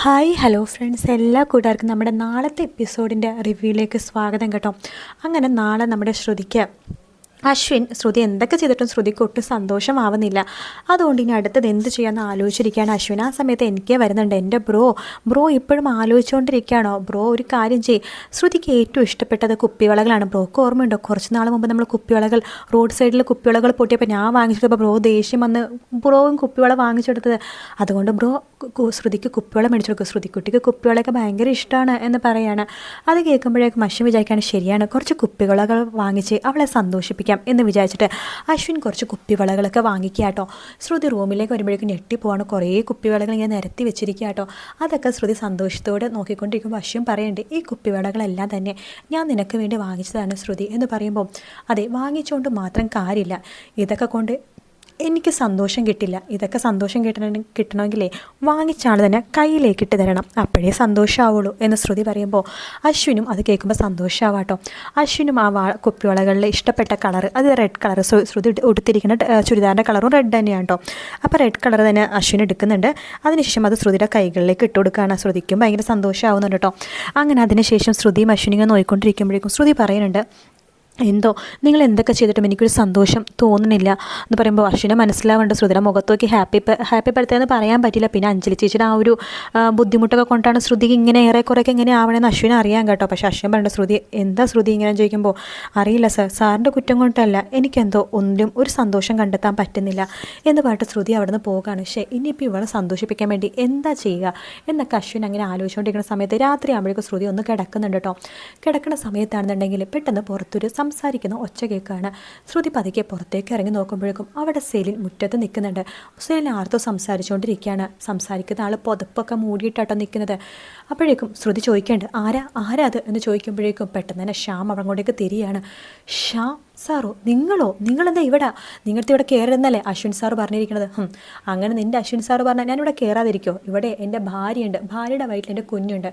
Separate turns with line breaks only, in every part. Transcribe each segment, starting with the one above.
Hi hello friends, എല്ലാ കൂട്ടുകാർക്കും നമ്മുടെ നാളത്തെ എപ്പിസോഡിൻ്റെ റിവ്യൂയിലേക്ക് സ്വാഗതം കേട്ടോ. അങ്ങനെ നാളെ നമ്മുടെ ശ്രുതി എന്തൊക്കെ ചെയ്തിട്ടും ശ്രുതിക്ക് ഒട്ടും സന്തോഷമാവുന്നില്ല. അതുകൊണ്ട് ഇനി അടുത്തത് എന്ത് ചെയ്യാമെന്ന് ആലോചിച്ചിരിക്കുകയാണ് അശ്വിൻ. ആ സമയത്ത് എനിക്ക് വരുന്നുണ്ട് എൻ്റെ ബ്രോ ഇപ്പോഴും ആലോചിച്ചുകൊണ്ടിരിക്കുകയാണോ? ബ്രോ ഒരു കാര്യം ശ്രുതിക്ക് ഏറ്റവും ഇഷ്ടപ്പെട്ടത് കുപ്പിവളകളാണ്. ബ്രോക്ക് ഓർമ്മയുണ്ടോ? കുറച്ച് നാൾ മുമ്പ് നമ്മൾ കുപ്പിവളകൾ റോഡ് സൈഡിൽ കുപ്പിവളകൾ പൊട്ടിയപ്പോൾ ഞാൻ വാങ്ങിച്ചെടുത്തപ്പോൾ ബ്രോ ദേഷ്യം വന്ന് ബ്രോയും കുപ്പിവള വാങ്ങിച്ചെടുത്തത്. അതുകൊണ്ട് ബ്രോ ശ്രുതിക്ക് കുപ്പിവള മേടിച്ചെടുക്കും. ശ്രുതിക്കുട്ടിക്ക് കുപ്പിവളയൊക്കെ ഭയങ്കര ഇഷ്ടമാണ് എന്ന് പറയാണ്. അത് കേൾക്കുമ്പോഴേക്കും അശ്വിൻ വിചാരിക്കുകയാണ്, ശരിയാണ്, കുറച്ച് കുപ്പിവളകൾ വാങ്ങിച്ച് അവളെ സന്തോഷിപ്പിക്കാം എന്ന് വിചാരിച്ചിട്ട് അശ്വിൻ കുറച്ച് കുപ്പിവളകളൊക്കെ വാങ്ങിക്കുക കേട്ടോ. ശ്രുതി റൂമിലേക്ക് വരുമ്പോഴേക്കും ഞെട്ടിപ്പോവാണ്. കുറേ കുപ്പിവളകൾ ഇങ്ങനെ നിരത്തി വെച്ചിരിക്കുക കേട്ടോ. അതൊക്കെ ശ്രുതി സന്തോഷത്തോടെ നോക്കിക്കൊണ്ടിരിക്കുമ്പോൾ അശ്വിൻ പറയുന്നുണ്ട്, ഈ കുപ്പിവളകളെല്ലാം തന്നെ ഞാൻ നിനക്ക് വേണ്ടി വാങ്ങിച്ചതാണ് ശ്രുതി എന്ന് പറയുമ്പോൾ, അതെ, വാങ്ങിച്ചുകൊണ്ട് മാത്രം കാര്യമില്ല, ഇതൊക്കെ കൊണ്ട് എനിക്ക് സന്തോഷം കിട്ടില്ല. ഇതൊക്കെ സന്തോഷം കിട്ടണമെങ്കിലേ വാങ്ങിച്ചാണ് തന്നെ കയ്യിലേക്കിട്ട് തരണം, അപ്പോഴേ സന്തോഷമാവുള്ളൂ എന്ന് ശ്രുതി പറയുമ്പോൾ അശ്വിനും അത് കേൾക്കുമ്പോൾ സന്തോഷമാവാട്ടോ. അശ്വിനും ആ കുപ്പിവളകളിൽ ഇഷ്ടപ്പെട്ട കളർ, അത് റെഡ് കളർ, ശ്രുതി ഉടുത്തിരിക്കുന്ന ചുരിദാറിൻ്റെ കളറും റെഡ് തന്നെയാണ് കേട്ടോ. അപ്പോൾ റെഡ് കളർ തന്നെ അശ്വിൻ എടുക്കുന്നുണ്ട്. അതിനുശേഷം അത് ശ്രുതിയുടെ കൈകളിലേക്ക് ഇട്ട് കൊടുക്കുകയാണ്. ശ്രുതിക്കും ഭയങ്കര സന്തോഷമാവുന്നുണ്ട് കേട്ടോ. അങ്ങനെ അതിനുശേഷം ശ്രുതിയും അശ്വിനിങ്ങനെ നോക്കിക്കൊണ്ടിരിക്കുമ്പോഴേക്കും ശ്രുതി പറയുന്നുണ്ട്, എന്തോ നിങ്ങൾ എന്തൊക്കെ ചെയ്തിട്ടും എനിക്കൊരു സന്തോഷം തോന്നുന്നില്ല എന്ന് പറയുമ്പോൾ അശ്വിനെ മനസ്സിലാവേണ്ട. ശ്രുതിയുടെ മുഖത്തോക്കി ഹാപ്പി ബർത്ത്ഡേ പറയാൻ പറ്റില്ല. പിന്നെ അഞ്ജലി ചേച്ചിയുടെ ആ ഒരു ബുദ്ധിമുട്ടൊക്കെ കൊണ്ടാണ് ശ്രുതി ഇങ്ങനെ ഏറെക്കുറെയൊക്കെ ഇങ്ങനെ ആവണമെന്ന് അശ്വിനെ അറിയാൻ കേട്ടോ. പക്ഷേ അശ്വിൻ പറഞ്ഞ, ശ്രുതി എന്താ ശ്രുതി ഇങ്ങനെ ചോദിക്കുമ്പോൾ, അറിയില്ല സാറിൻ്റെ കുറ്റം കൊണ്ടല്ല, എനിക്കെന്തോ ഒന്നിലും ഒരു സന്തോഷം കണ്ടെത്താൻ പറ്റുന്നില്ല എന്ന് പറഞ്ഞിട്ട് ശ്രുതി അവിടെ നിന്ന് പോകുകയാണ്. പക്ഷേ ഇനിയിപ്പോൾ ഇവളെ സന്തോഷിപ്പിക്കാൻ വേണ്ടി എന്താ ചെയ്യുക എന്നൊക്കെ അശ്വിൻ അങ്ങനെ ആലോചിച്ചുകൊണ്ടിരിക്കുന്ന സമയത്ത് രാത്രി ആകുമ്പോഴേക്കും ശ്രുതി ഒന്ന് കിടക്കുന്നുണ്ട് കേട്ടോ. കിടക്കുന്ന സമയത്താണെന്നുണ്ടെങ്കിൽ പെട്ടെന്ന് പുറത്തൊരു സംസാരിക്കുന്ന ഒച്ച കേൾക്കുകയാണ്. ശ്രുതി പതുക്കെ പുറത്തേക്ക് ഇറങ്ങി നോക്കുമ്പോഴേക്കും അവിടെ സെലിൻ മുറ്റത്ത് നിൽക്കുന്നുണ്ട്. സെലിൻ ആർത്തോ സംസാരിച്ചുകൊണ്ടിരിക്കുകയാണ്. സംസാരിക്കുന്ന ആൾ പുതപ്പൊക്കെ മൂടിയിട്ടാട്ടോ നിൽക്കുന്നത്. അപ്പോഴേക്കും ശ്രുതി ചോദിക്കേണ്ട, ആരാ അത് എന്ന് ചോദിക്കുമ്പോഴേക്കും പെട്ടെന്ന് തന്നെ ശ്യാം അങ്ങോട്ടേക്ക് തിരിയാണ്. ശ്യാം സാറോ, നിങ്ങളെന്താ നിങ്ങൾക്ക് ഇവിടെ കയറുന്നല്ലേ അശ്വിൻ സാർ പറഞ്ഞിരിക്കുന്നത്? അങ്ങനെ നിൻ്റെ അശ്വിൻ സാർ പറഞ്ഞാൽ ഞാനിവിടെ കയറാതിരിക്കുമോ? ഇവിടെ എൻ്റെ ഭാര്യയുണ്ട്, ഭാര്യയുടെ വയറ്റിൽ എൻ്റെ കുഞ്ഞുണ്ട്,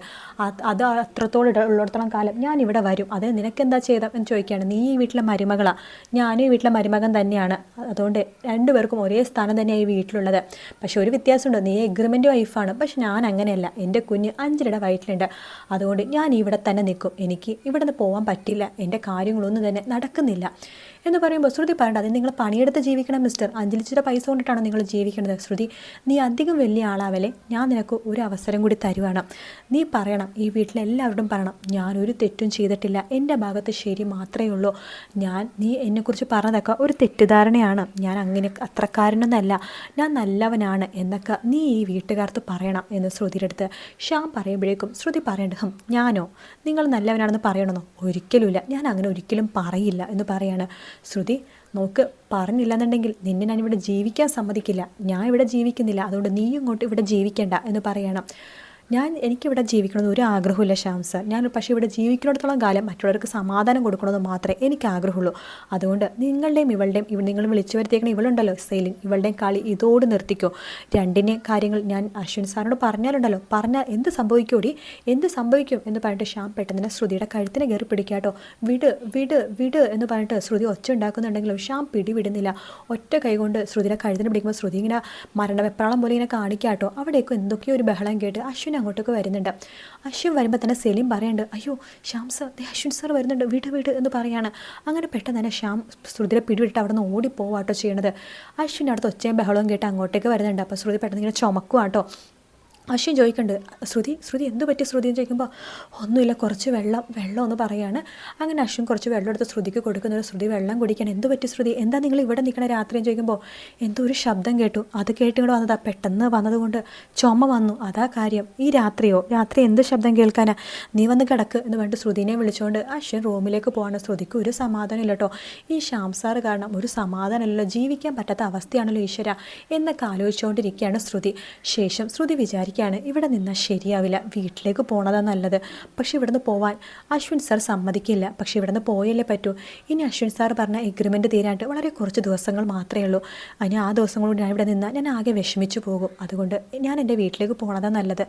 അത് അത്രത്തോളം ഉള്ളിടത്തോളം കാലം ഞാൻ ഇവിടെ വരും. അതിന് നിനക്കെന്താ ചെയ്തതെന്ന് ചോദിക്കുകയാണ്. നീ ഈ വീട്ടിലെ മരുമകളാണ്, ഞാനും ഈ വീട്ടിലെ മരുമകൻ തന്നെയാണ്, അതുകൊണ്ട് രണ്ടുപേർക്കും ഒരേ സ്ഥാനം തന്നെയാണ് ഈ വീട്ടിലുള്ളത്. പക്ഷെ ഒരു വ്യത്യാസമുണ്ട്, നീ എഗ്രിമെൻ്റ് വൈഫാണ്, പക്ഷെ ഞാൻ അങ്ങനെയല്ല, എൻ്റെ കുഞ്ഞ് അഞ്ജലിയുടെ വയറ്റിലുണ്ട്, അതുകൊണ്ട് ഞാൻ ഇവിടെ തന്നെ നിൽക്കും, എനിക്ക് ഇവിടെ നിന്ന് പോകാൻ പറ്റില്ല, എൻ്റെ കാര്യങ്ങളൊന്നും തന്നെ നടക്കുന്നില്ല എന്ന് പറയുമ്പോൾ ശ്രുതി പറയണ്ട, അത് നിങ്ങൾ പണിയെടുത്ത് ജീവിക്കണം മിസ്റ്റർ, അഞ്ജലിച്ചിയുടെ പൈസ കൊണ്ടിട്ടാണ് നിങ്ങൾ ജീവിക്കുന്നത്. ശ്രുതി, നീ അധികം വലിയ ആളാവല്ലേ, ഞാൻ നിനക്ക് ഒരു അവസരം കൂടി തരുവാണ്, നീ പറയണം, ഈ വീട്ടിലെല്ലാവരോടും പറയണം, ഞാനൊരു തെറ്റും ചെയ്തിട്ടില്ല, എൻ്റെ ഭാഗത്ത് ശരി മാത്രമേ ഉള്ളൂ, നീ എന്നെക്കുറിച്ച് പറഞ്ഞതൊക്കെ ഒരു തെറ്റിദ്ധാരണയാണ്, ഞാൻ അങ്ങനെ അത്രക്കാരനൊന്നല്ല, ഞാൻ നല്ലവനാണ് എന്നൊക്കെ നീ ഈ വീട്ടുകാർക്ക് പറയണം എന്ന് ശ്രുതിയുടെ അടുത്ത് ശ്യാം പറയുമ്പോഴേക്കും ശ്രുതി പറയേണ്ടത്, ഞാനോ നിങ്ങൾ നല്ലവനാണെന്ന് പറയണമെന്നോ? ഒരിക്കലുമില്ല, ഞാൻ അങ്ങനെ ഒരിക്കലും പറയില്ല എന്ന് പറയാണ്. ശ്രുതി, നോക്ക്, പറഞ്ഞില്ലെന്നുണ്ടെങ്കിൽ നിന്നെ ഞാനിവിടെ ജീവിക്കാൻ സമ്മതിക്കില്ല, ഞാൻ ഇവിടെ ജീവിക്കുന്നില്ല, അതുകൊണ്ട് നീ ഇങ്ങോട്ട് ഇവിടെ ജീവിക്കേണ്ട എന്ന് പറയണം. എനിക്കിവിടെ ജീവിക്കണമെന്ന് ഒരു ആഗ്രഹമില്ല ശ്യാം സാർ, പക്ഷേ ഇവിടെ ജീവിക്കുന്നിടത്തോളം കാലം മറ്റുള്ളവർക്ക് സമാധാനം കൊടുക്കണമെന്ന് മാത്രമേ എനിക്ക് ആഗ്രഹമുള്ളൂ. അതുകൊണ്ട് നിങ്ങളുടെയും ഇവളുടെയും നിങ്ങൾ വിളിച്ചു വരുത്തിയേക്കണ ഇവളുണ്ടല്ലോ സെയിലിൻ, ഇവളുടെയും കളി ഇതോട് നിർത്തിക്കോ. രണ്ടിനെ കാര്യങ്ങൾ ഞാൻ അശ്വിൻ സാറിനോട് പറഞ്ഞാലുണ്ടല്ലോ, പറഞ്ഞാൽ എന്ത് സംഭവിക്കും എന്ന് പറഞ്ഞിട്ട് ശ്യാം പെട്ടെന്ന് തന്നെ ശ്രുതിയുടെ കഴുത്തിനെ കയറി പിടിക്കാട്ടോ. വിട് എന്ന് പറഞ്ഞിട്ട് ശ്രുതി ഒച്ച ഉണ്ടാക്കുന്നുണ്ടെങ്കിലും ശ്യാം പിടിവിടുന്നില്ല. ഒറ്റ കൈകൊണ്ട് ശ്രുതിയുടെ കഴുത്തിന് പിടിക്കുമ്പോൾ ശ്രുതി ഇങ്ങനെ മരണവെപ്രാളം പോലെ ഇങ്ങനെ കാണിക്കാട്ടോ. അവിടേക്കും എന്തൊക്കെയോ ഒരു ബഹളം കേട്ട് അശ്വിൻ അങ്ങോട്ടേക്ക് വരുന്നുണ്ട്. അശ്വിൻ വരുമ്പോൾ തന്നെ സെലിം പറയുന്നുണ്ട്, അയ്യോ ശ്യാം സാർ, അശ്വിൻ സാർ വരുന്നുണ്ട്, വീട് എന്ന് പറയാണ്. അങ്ങനെ പെട്ടെന്ന് തന്നെ ശ്യാം ശ്രുതിയുടെ പിടിവിട്ട് അവിടെ നിന്ന് ഓടിപ്പോവാട്ടോ ചെയ്യണത്. അശ്വിൻ അടുത്ത് ഒച്ചയും ബഹളവും കേട്ട് അങ്ങോട്ടേക്ക് വരുന്നുണ്ട്. അപ്പോൾ ശ്രുതി പെട്ടെന്ന് ഇങ്ങനെ ചുമക്കുവാട്ടോ. അശ്വിൻ ചോദിക്കുന്നുണ്ട്, ശ്രുതി എന്ത് പറ്റി ശ്രുതി എന്ന് ചോദിക്കുമ്പോൾ, ഒന്നുമില്ല, കുറച്ച് വെള്ളം എന്ന് പറയാണ്. അങ്ങനെ അശ്വിൻ കുറച്ച് വെള്ളം എടുത്ത് ശ്രുതിക്ക് കൊടുക്കുന്നത്. ശ്രുതി വെള്ളം കുടിക്കണം. എന്ത് പറ്റി ശ്രുതി, എന്താ നിങ്ങൾ ഇവിടെ നിൽക്കണ രാത്രി എന്ന് ചോദിക്കുമ്പോൾ, എന്തോ ഒരു ശബ്ദം കേട്ടു, അത് കേട്ട് ഇങ്ങോട്ട് വന്നതാ, പെട്ടെന്ന് വന്നതുകൊണ്ട് ചുമ വന്നു, അതാ കാര്യം. ഈ രാത്രി എന്ത് ശബ്ദം കേൾക്കാനാ, നീ വന്ന് കിടക്ക് എന്ന് പറഞ്ഞിട്ട് ശ്രുതിനെ വിളിച്ചുകൊണ്ട് അശ്വിൻ റൂമിലേക്ക് പോവാണ്. ശ്രുതിക്ക് ഒരു സമാധാനം ഇല്ല കേട്ടോ. ഈ ശ്യാം സാറ് കാരണം ഒരു സമാധാനമല്ലല്ലോ, ജീവിക്കാൻ പറ്റാത്ത അവസ്ഥയാണല്ലോ ഈശ്വര എന്നൊക്കെ ആലോചിച്ചുകൊണ്ടിരിക്കുകയാണ് ശ്രുതി. ശേഷം ശ്രുതി വിചാരിക്കും, ഇവിടെ നിന്നാൽ ശരിയാവില്ല, വീട്ടിലേക്ക് പോണതാണ് നല്ലത്, പക്ഷെ ഇവിടുന്ന് പോവാൻ അശ്വിൻ സാർ സമ്മതിക്കില്ല, പക്ഷെ ഇവിടുന്ന് പോയല്ലേ പറ്റൂ. ഇനി അശ്വിൻ സാർ പറഞ്ഞ എഗ്രിമെൻറ്റ് തീരാനായിട്ട് വളരെ കുറച്ച് ദിവസങ്ങൾ മാത്രമേ ഉള്ളൂ. അതിന് ആ ദിവസങ്ങളോട് ഞാൻ ഇവിടെ നിന്നാൽ ഞാൻ ആകെ വിഷമിച്ചു പോകും, അതുകൊണ്ട് ഞാൻ എൻ്റെ വീട്ടിലേക്ക് പോണതാണ് നല്ലത്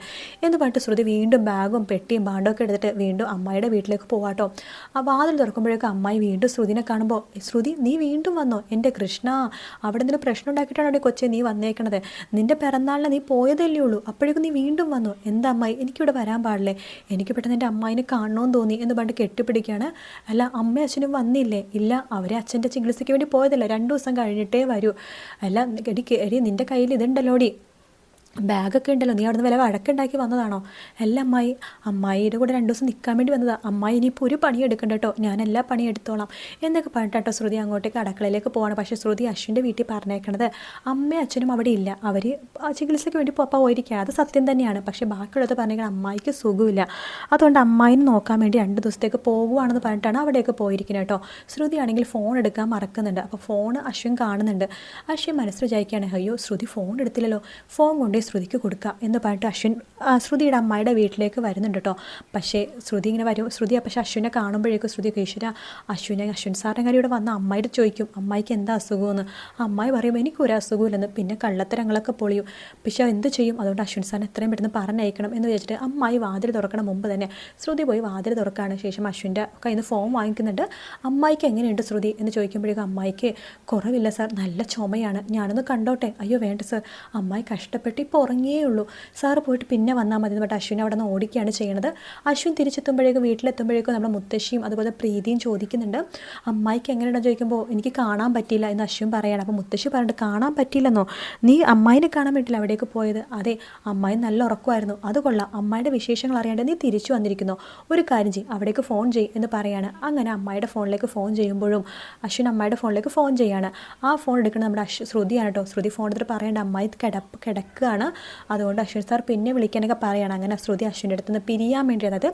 എന്ന് പറഞ്ഞിട്ട് ശ്രുതി വീണ്ടും ബാഗും പെട്ടിയും ബാണ്ടൊക്കെ എടുത്തിട്ട് വീണ്ടും അമ്മായിയുടെ വീട്ടിലേക്ക് പോവാട്ടോ. ആ വാതിൽ തുറക്കുമ്പോഴേക്കും അമ്മായി വീണ്ടും ശ്രുതിനെ കാണുമ്പോൾ, ശ്രുതി നീ വീണ്ടും വന്നോ, എൻ്റെ കൃഷ്ണ, അവിടെ എന്തെങ്കിലും പ്രശ്നം ഉണ്ടാക്കിയിട്ടാണോ കൊച്ചെ നീ വന്നേക്കണത്, നിൻ്റെ പിറന്നാളിന് നീ പോയതല്ലേ ഉള്ളൂ, അപ്പോഴേക്കും അപ്പോഴേക്കും നീ വീണ്ടും വന്നു. എന്താ അമ്മായി, എനിക്കിവിടെ വരാൻ പാടില്ലേ, എനിക്ക് പെട്ടെന്ന് എൻ്റെ അമ്മായിനെ കാണണമെന്ന് തോന്നി എന്ന് പറഞ്ഞിട്ട് കെട്ടിപ്പിടിക്കുകയാണ്. അല്ല അമ്മയും അച്ഛനും വന്നില്ലേ? ഇല്ല, അവരെ അച്ഛൻ്റെ ചികിത്സയ്ക്ക് വേണ്ടി പോയതല്ല, 2 ദിവസം കഴിഞ്ഞിട്ടേ വരൂ. അല്ല എടി നിൻ്റെ കയ്യിൽ ഇതുണ്ടല്ലോടി, ബാഗൊക്കെ ഉണ്ടല്ലോ, നീ അവിടുന്ന് വല്ല വഴക്കുണ്ടാക്കി വന്നതാണോ? അല്ല അമ്മായി, അമ്മായിയുടെ കൂടെ 2 ദിവസം നിൽക്കാൻ വേണ്ടി വന്നതാണ്. അമ്മായി ഇനിയിപ്പോൾ ഒരു പണി എടുക്കണ്ട കേട്ടോ, ഞാൻ എല്ലാ പണിയും എടുത്തോളാം എന്നൊക്കെ പറഞ്ഞിട്ടോ ശ്രുതി അങ്ങോട്ടേക്ക് അടുക്കളയിലേക്ക് പോവാണ്. പക്ഷേ ശ്രുതി അശ്വിൻ്റെ വീട്ടിൽ പറഞ്ഞേക്കണത് അമ്മയും അച്ഛനും അവിടെ ഇല്ല, അവർ ചികിത്സയ്ക്ക് വേണ്ടി പോയിരിക്കുകയാണ്. അത് സത്യം തന്നെയാണ്. പക്ഷേ ബാക്കിയുള്ളത് പറഞ്ഞേക്കണം അമ്മായിക്ക് സുഖമില്ല, അതുകൊണ്ട് അമ്മായിനെ നോക്കാൻ വേണ്ടി 2 ദിവസത്തേക്ക് പോകുകയാണെന്ന് പറഞ്ഞിട്ടാണ് അവിടെയൊക്കെ പോയിരിക്കുന്നത് കേട്ടോ. ശ്രുതി ആണെങ്കിൽ ഫോൺ എടുക്കാൻ മറക്കുന്നുണ്ട്. അപ്പോൾ ഫോൺ അശ്വിൻ കാണുന്നുണ്ട്. അശ്വിൻ മനസ്സിൽ വിചാരിക്കുകയാണ്, അയ്യോ ശ്രുതി ഫോൺ എടുത്തില്ലല്ലോ, ഫോൺ കൊണ്ട് ശ്രുതിക്ക് കൊടുക്കുക എന്ന് പറഞ്ഞിട്ട് അശ്വിൻ ശ്രുതിയുടെ അമ്മായിയുടെ വീട്ടിലേക്ക് വരുന്നുണ്ട് കേട്ടോ. പക്ഷേ ശ്രുതി ഇങ്ങനെ വരും. ശ്രുതി പക്ഷേ അശ്വിനെ കാണുമ്പോഴേക്കും ശ്രുതി ഈശ്വര അശ്വിൻ സാറിൻ്റെ കാര്യം ഇവിടെ വന്ന അമ്മായിട്ട് ചോദിക്കും അമ്മായിക്ക് എന്താ അസുഖമെന്ന്. അമ്മായി പറയും എനിക്കൊരു അസുഖമില്ലെന്ന്. പിന്നെ കള്ളത്തരങ്ങളൊക്കെ പൊളിയും. പക്ഷേ എന്ത് ചെയ്യും? അതുകൊണ്ട് അശ്വിൻ സാറിന് എത്രയും പെട്ടെന്ന് പറഞ്ഞയക്കണം എന്ന് വെച്ചിട്ട് അമ്മായി വാതിൽ തുറക്കണം മുമ്പ് തന്നെ ശ്രുതി പോയി വാതിൽ തുറക്കാണ്. ശേഷം അശ്വിൻ്റെ കയ്യിൽ നിന്ന് ഫോം വാങ്ങിക്കുന്നുണ്ട്. അമ്മായിക്ക് എങ്ങനെയുണ്ട് ശ്രുതി എന്ന് ചോദിക്കുമ്പോഴേക്കും അമ്മായിക്ക് കുറവില്ല സാർ, നല്ല ചുമയാണ്, ഞാനൊന്ന് കണ്ടോട്ടെ. അയ്യോ വേണ്ട സാർ, അമ്മായി കഷ്ടപ്പെട്ട് ഇപ്പോൾ ഉറങ്ങിയേ ഉള്ളൂ, സാറ് പോയിട്ട് പിന്നെ വന്നാൽ മതി എന്ന് പറഞ്ഞിട്ട് അശ്വിൻ അവിടെ നിന്ന് ഓടിക്കുകയാണ് ചെയ്യുന്നത്. അശ്വിൻ തിരിച്ചെത്തുമ്പോഴേക്കും വീട്ടിലെത്തുമ്പോഴേക്കും നമ്മുടെ മുത്തശ്ശിയും അതുപോലെ പ്രീതിയും ചോദിക്കുന്നുണ്ട് അമ്മായിക്ക് എങ്ങനെയുണ്ടെന്ന് ചോദിക്കുമ്പോൾ എനിക്ക് കാണാൻ പറ്റിയില്ല എന്ന് അശ്വിൻ പറയുകയാണ്. അപ്പോൾ മുത്തശ്ശി പറഞ്ഞിട്ട് കാണാൻ പറ്റിയില്ലെന്നോ, നീ അമ്മായിനെ കാണാൻ പറ്റില്ല അവിടേക്ക് പോയത്? അതെ, അമ്മായി നല്ല ഉറക്കമായിരുന്നു. അത് കൊള്ളാം, അമ്മായിയുടെ വിശേഷങ്ങൾ അറിയാണ്ട് നീ തിരിച്ചു വന്നിരിക്കുന്നു, ഒരു കാര്യം ചെയ്യും അവിടേക്ക് ഫോൺ ചെയ്യും എന്ന് പറയുകയാണ്. അങ്ങനെ അമ്മായിയുടെ ഫോണിലേക്ക് ഫോൺ ചെയ്യുമ്പോഴും അശ്വിൻ അമ്മായിയുടെ ഫോണിലേക്ക് ഫോൺ ചെയ്യുകയാണ്. ആ ഫോൺ എടുക്കുന്നത് നമ്മുടെ ശ്രുതിയാണ് കേട്ടോ. ശ്രുതി ഫോൺ എടുത്തിട്ട് പറയേണ്ട അമ്മായി കിടക്കുകയാണ്, അതുകൊണ്ട് അശ്വിൻ സാർ പിന്നെ വിളിക്കാനൊക്കെ പറയുകയാണ്. അങ്ങനെ ശ്രുതി അശ്വിൻ്റെ അടുത്ത് നിന്ന് പിരിയാൻ വേണ്ടി, അതായത്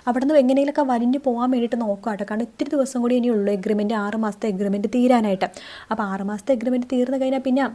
അവിടെ നിന്ന് എങ്ങനെയൊക്കെ വലിഞ്ഞ് പോകാൻ വേണ്ടിയിട്ട് നോക്കുക കേട്ടോ. കാരണം ഇത്തിരി ദിവസം കൂടി ഇനിയുള്ളൂ എഗ്രിമെൻറ്റ്, 6 മാസത്തെ എഗ്രിമെൻറ്റ് തീരാനായിട്ട്. അപ്പോൾ 6 മാസത്തെ എഗ്രിമെൻറ്റ് തീർന്നു കഴിഞ്ഞാൽ പിന്നെ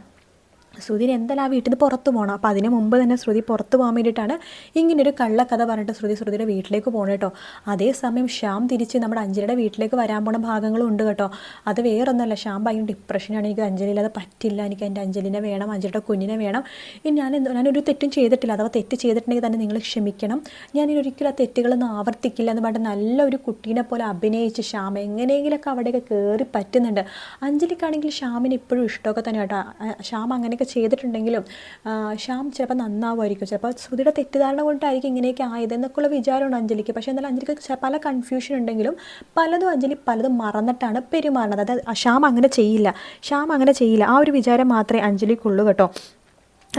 ശ്രുതിന് എന്തായാലും ആ വീട്ടിൽ നിന്ന് പുറത്ത് പോകണം. അപ്പോൾ അതിന് മുമ്പ് തന്നെ ശ്രുതി പുറത്ത് പോകാൻ വേണ്ടിയിട്ടാണ് ഇങ്ങനൊരു കള്ളക്കഥ പറഞ്ഞിട്ട് ശ്രുതിയുടെ വീട്ടിലേക്ക് പോകണം കേട്ടോ. അതേസമയം ശ്യാം തിരിച്ച് നമ്മുടെ അഞ്ജലിയുടെ വീട്ടിലേക്ക് വരാൻ പോണ ഭാഗങ്ങളും ഉണ്ട് കേട്ടോ. അത് വേറൊന്നുമല്ല, ശ്യാം ഭയങ്കര ഡിപ്രഷനാണ്, എനിക്ക് അഞ്ജലി ഇല്ലാതെ പറ്റില്ല, എനിക്ക് എൻ്റെ അഞ്ജലിനെ വേണം, അഞ്ജലിയുടെ കുഞ്ഞിനെ വേണം, ഇനി ഞാനൊരു തെറ്റും ചെയ്തിട്ടില്ല, അഥവാ തെറ്റ് ചെയ്തിട്ടുണ്ടെങ്കിൽ തന്നെ നിങ്ങൾ ക്ഷമിക്കണം, ഞാനിതൊരിക്കലും ആ തെറ്റുകളൊന്നും ആവർത്തിക്കില്ല എന്ന് പറഞ്ഞിട്ട് നല്ലൊരു കുട്ടീനെ പോലെ അഭിനയിച്ച് ശ്യാം എങ്ങനെയെങ്കിലൊക്കെ അവിടെയൊക്കെ കയറി പറ്റുന്നുണ്ട്. അഞ്ജലിക്കാണെങ്കിൽ ശ്യാമിന് ഇപ്പോഴും ഇഷ്ടമൊക്കെ തന്നെ കേട്ടോ. ശ്യാം അങ്ങനെയൊക്കെ ചെയ്തിട്ടുണ്ടെങ്കിലും ശ്യാം ചിലപ്പോൾ നന്നാവുമായിരിക്കും, ചിലപ്പോൾ ശ്രുതിയുടെ തെറ്റിദ്ധാരണ കൊണ്ടായിരിക്കും ഇങ്ങനെയൊക്കെ ആയത് എന്നൊക്കെയുള്ള വിചാരമുണ്ട് അഞ്ജലിക്ക്. പക്ഷേ എന്നാലും അഞ്ജലിക്ക് പല കൺഫ്യൂഷൻ ഉണ്ടെങ്കിലും അഞ്ജലി പലതും മറന്നിട്ടാണ് പെരുമാറുന്നത്. അതായത് ശ്യാം അങ്ങനെ ചെയ്യില്ല, ആ ഒരു വിചാരം മാത്രമേ അഞ്ജലിക്കുള്ളൂ കേട്ടോ.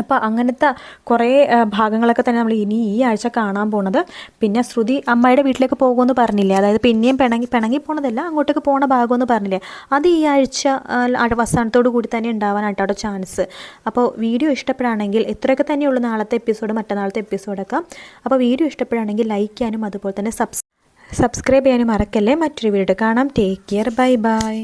അപ്പോൾ അങ്ങനത്തെ കുറേ ഭാഗങ്ങളൊക്കെ തന്നെ നമ്മൾ ഇനി ഈ ആഴ്ച കാണാൻ പോണത്. പിന്നെ ശ്രുതി അമ്മയുടെ വീട്ടിലേക്ക് പോകുമെന്ന് പറഞ്ഞില്ലേ, അതായത് പിന്നെയും പിണങ്ങി പോണതല്ല, അങ്ങോട്ടേക്ക് പോണ ഭാഗമെന്ന് പറഞ്ഞില്ലേ, അത് ഈ ആഴ്ച അവസാനത്തോടു കൂടി തന്നെ ഉണ്ടാവാനായിട്ട് അവിടെ ചാൻസ്. അപ്പോൾ വീഡിയോ ഇഷ്ടപ്പെടുകയാണെങ്കിൽ ഇത്രയൊക്കെ തന്നെയുള്ളൂ നാളത്തെ എപ്പിസോഡ്, മറ്റന്നാളത്തെ എപ്പിസോഡൊക്കെ. അപ്പോൾ വീഡിയോ ഇഷ്ടപ്പെടുകയാണെങ്കിൽ ലൈക്ക് ചെയ്യാനും അതുപോലെ തന്നെ സബ്സ്ക്രൈബ് ചെയ്യാനും മറക്കല്ലേ. മറ്റൊരു വീഡിയോ കാണാം. Take care, bye bye.